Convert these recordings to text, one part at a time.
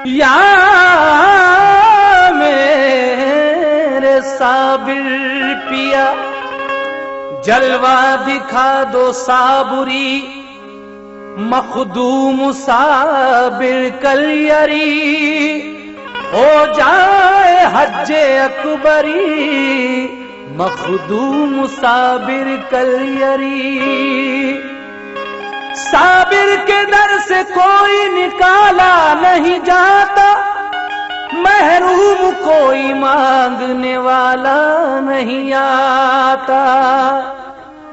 या मेरे साबिर पिया जलवा दिखा दो साबुरी, मखदूम साबिर कलियरी हो जाए हज्जे अकबरी, मखदूम साबिर कलियरी। साबिर के दर से कोई निकाला नहीं जाता, महरूम कोई मांगने वाला नहीं आता।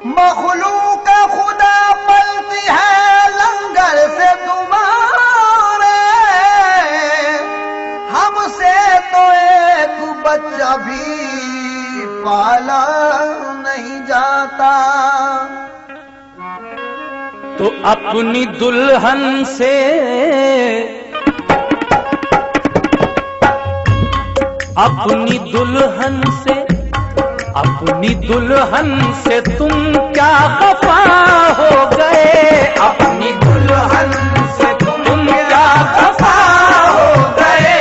मखलूक खुदा पलती है लंगर से तुम्हारे, हमसे तो एक बच्चा भी पाला नहीं जाता। तो अपनी दुल्हन से अपनी दुल्हन से तुम क्या खफा हो गए, अपनी दुल्हन से तुम क्या खफा हो गए,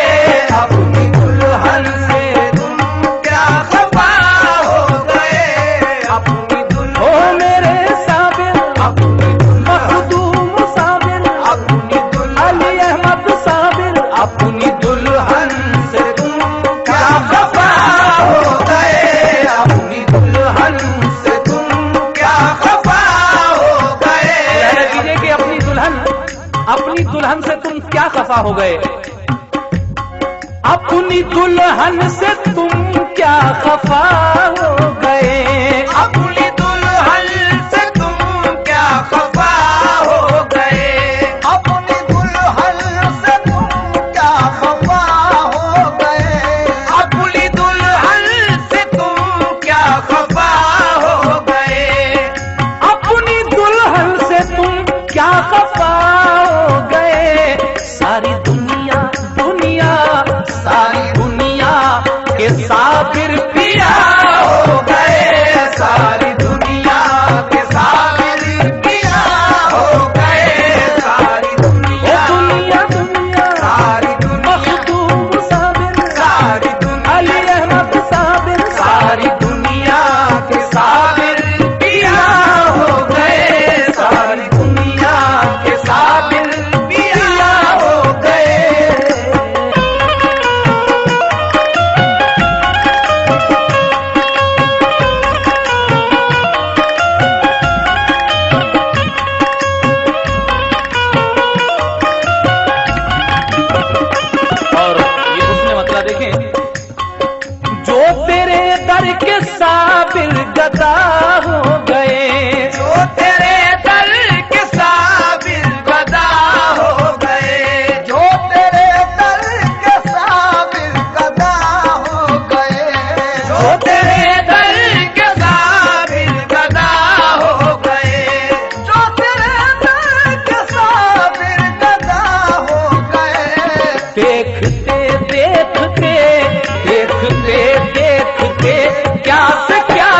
अपनी दुल्हन से तुम क्या खफा हो गए, अपनी दुल्हन। ओ मेरे साबिर अपनी मखदूम साबिर, अपनी दुल्हन अली अहमद साबिर, अपनी दुल्हन से तुम क्या खफा हो गए, अपनी दुल्हन से तुम क्या खफा हो गए। कीजिए कि अपनी दुल्हन से तुम क्या खफा हो गए, अपनी दुल्हन से तुम क्या खफा हो गए, अपनी दुल्हन से तुम क्या खफा हो गए, अपनी दुल्हन से तुम क्या खफा हो गए, अपनी दुल्हन से तुम क्या खफा हो गए, अपनी दुल्हन से तुम क्या खफा हो गए। सारी दुनिया के साबिर पिया हो गए, सारी दुनिया के साबिर पिया हो गए, सारी दुनिया सारी दुनिया मखदूम साबिर, सारी दुनिया अली अहमद साबिर, सारी दुनिया के साबिर पिया हो गए, सारी दुनिया के साबिर पिया हो गए। और ये उसने मतलब देखें, जो तेरे दर के साबिर गदा हो गए, जो तेरे दर के साबिर गदा हो गए, जो तेरे दर के साबिर गदा हो गए, जो तेरे दर के साबिर गदा हो गए, जो तेरे दर के साबिर गदा हो गए। देखते देखते क्या से क्या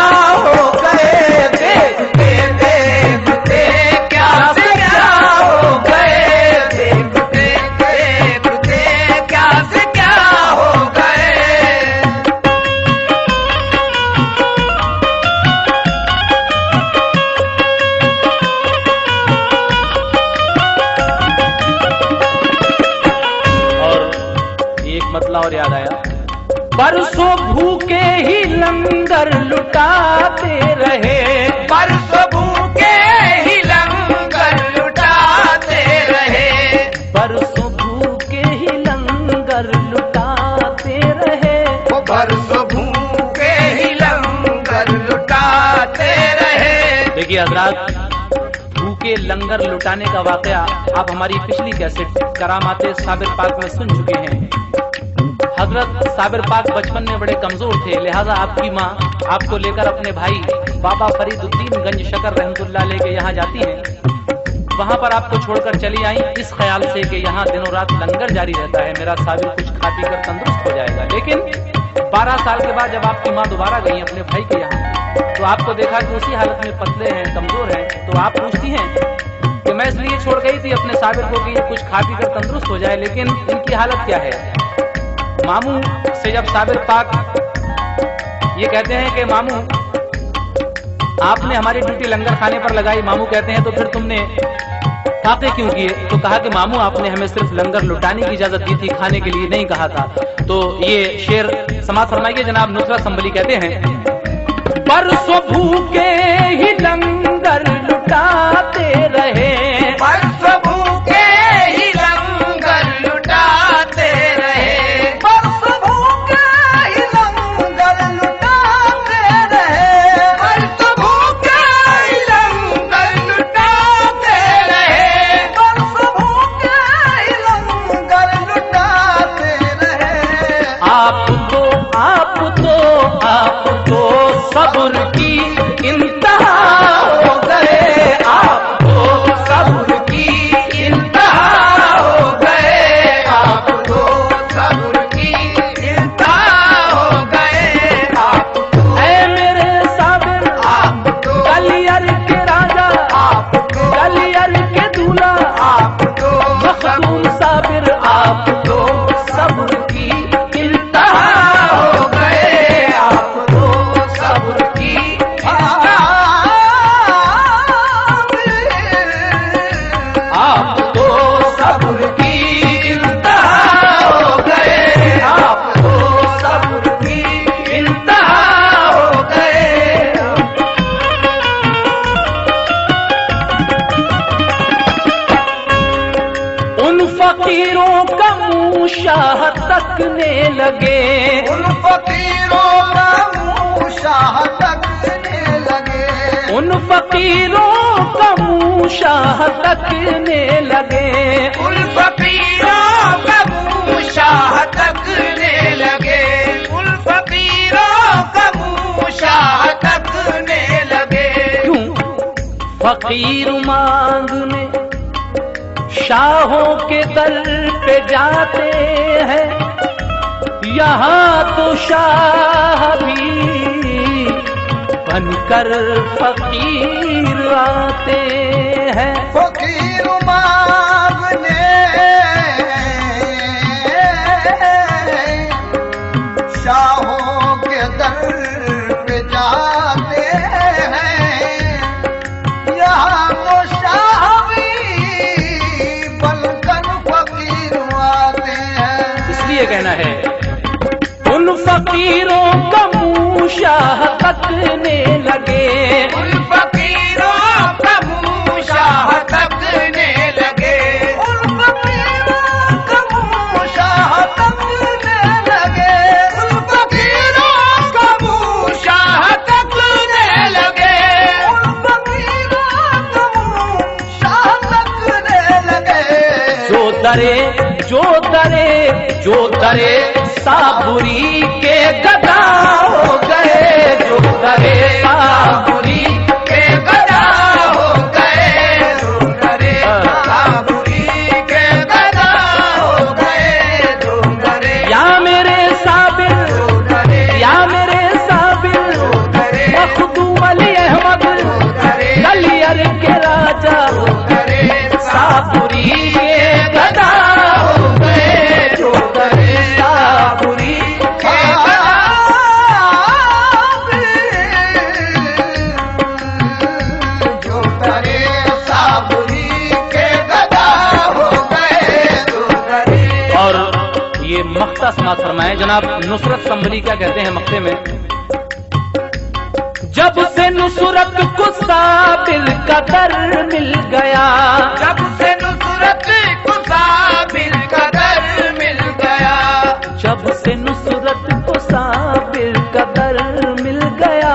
हो गए, देखते देखते क्या से क्या हो गए, देखते देखते क्या से क्या हो गए। और एक मतलब और याद आया, बरसों भूखे ही लंगर लुटाते रहे, बरसों भूखे ही लंगर लुटाते रहे, बरसों भूखे ही लंगर लुटाते रहे, बरसों भूखे ही लंगर लुटाते रहे। देखिए हजरात, भूखे लंगर लुटाने का वाकया आप हमारी पिछली कैसेट करामाते साबिर पाक में सुन चुके हैं। हजरत साबिर पाक बचपन में बड़े कमजोर थे, लिहाजा आपकी माँ आपको लेकर अपने भाई बाबा फरीदुद्दीन गंज शकर रहमतुल्लाह लेके यहाँ जाती हैं। वहां पर आपको छोड़कर चली आई इस ख्याल से कि यहाँ दिनों रात लंगर जारी रहता है, मेरा साबिर कुछ खा पी कर तंदुरुस्त हो जाएगा। लेकिन 12 साल के बाद जब आपकी माँ दोबारा गई अपने भाई के यहाँ, तो तो आपको देखा कि उसी हालत में पतले हैं, कमजोर हैं, तो आप पूछती हैं कि मैं इसलिए छोड़ गई थी अपने साबिर को कि कुछ खा पी कर तंदुरुस्त हो जाए, लेकिन इनकी हालत क्या है। मामू से जब साबिर पाक ये कहते हैं कि मामू आपने हमारी ड्यूटी लंगर खाने पर लगाई, मामू कहते हैं तो फिर तुमने फाके क्यों किए। तो कहा कि मामू आपने हमें सिर्फ लंगर लुटाने की इजाजत दी थी, खाने के लिए नहीं कहा था। तो ये शेर समाज फरमाइए जनाब नुसरत संभली कहते हैं, परसों भूखे ही लंगर लुटाते रहे, परसों भूखे ही लंगर लुटाते रहे, परसों भूखे ही लंगर लुटाते रहे, परसों भूखे ही लंगर लुटाते रहे, परसों भूखे ही लंगर लुटाते रहे। आप तो सब्र की इंतहा हो गए, आप तो सब्र की इंतहा हो गए, आप तो सब्र की इंतहा हो गए, आप तो ऐ मेरे साबिर आप तो गलियर के राजा, आप तो गलियर के दूल्हा, आप तो मखदूम साबिर, आप तो सब्र की इंतहा हो गए, आप तो सब्र की आप तो सब्र की इंतहा हो गए, आप तो सब्र की इंतहा हो गए। उन फकीरों का मुंह शाह तकने लगे, उन फकीरों का मुंह शाह तकने लगे, उन फकीरों का मुंह शाह तकने लगे, उन फकीरों का मुंह शाह तकने लगे, उन फकीरों का मुंह शाह तकने लगे। क्यों फकीर मांगने शाहों के दर पे जाते हैं, यहाँ तो शाह भी बनकर फकीर आते हैं। फकीर मांगने शाहों के दर पे जाते हैं, यहाँ तो शाह भी बनकर फकीर आते हैं। इसलिए कहना है उन फकीरों का मुंह शाह तकने लगे, उन फकीरों का मुंह शाह तकने लगे, उन फकीरों का मुंह शाह तकने लगे, उन फकीरों का मुंह शाह तकने लगे, उन फकीरों का मुंह शाह तकने लगे। जो दरे साबुरी के गदा हो गए, जो दरे साबुरी के गदा हो गए, जो दरे साबुरी के गदा हो गए, जो दरे या मेरे साबिर, जो दरे या मेरे साबिर दरे मखदूम अली अहमद दरे गलियर के राजा, दरे साबुरी के गदा हो गए, जो दरे साबुरी के जो दरे साबुरी के गदा हो गए, जो दरे। और ये मख्ता समाज फरमाए जनाब नुसरत संभली क्या कहते हैं मख्ते में, जब से नुसरत को साबिर का दर मिल गया, जब से नुसरत को साबिर का दर मिल गया, जब से नुसरत को साबिर का दर मिल गया,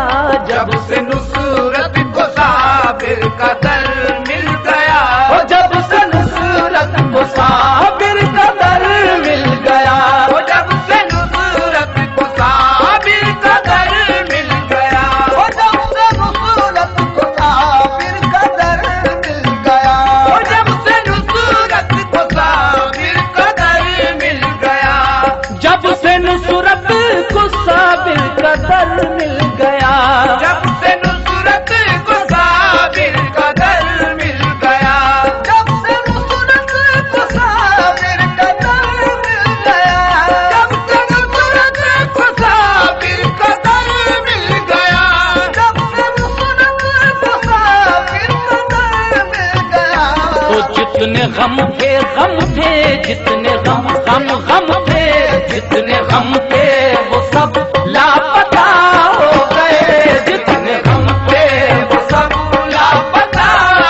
जब से नुसरत को साबिर का दर मिल गया, ओ जब से नुसरत को साबिर का दर मिल गया, ओ जब से नुसरत को साबिर का दर मिल गया, ओ जब से नुसरत को साबिर का दर मिल गया, ओ जब से नुसरत को साबिर का दर मिल गया, जब से नुसरत को साबिर का दर मिल गया, जब से गम थे जितने गम थे जितने गम थे वो सब लापता हो गए। जितने गम थे वो सब लापता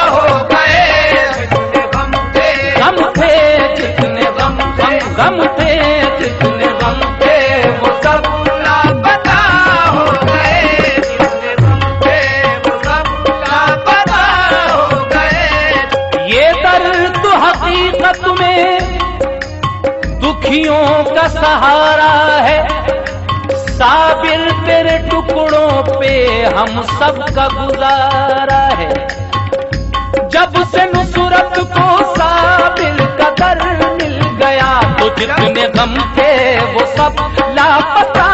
हो गए। जितने गम थे जितने गम थे जितने गम थे वो सब लापता हो गए। जितने गम थे वो सब लापता हो गए। ये दर्द तो हकीकत में दुखियों का सहारा है। साबिर तेरे टुकड़ों पे हम सब का गुजारा है। जब से नुसरत को साबिर का दर मिल गया तो जितने गम थे वो सब लापता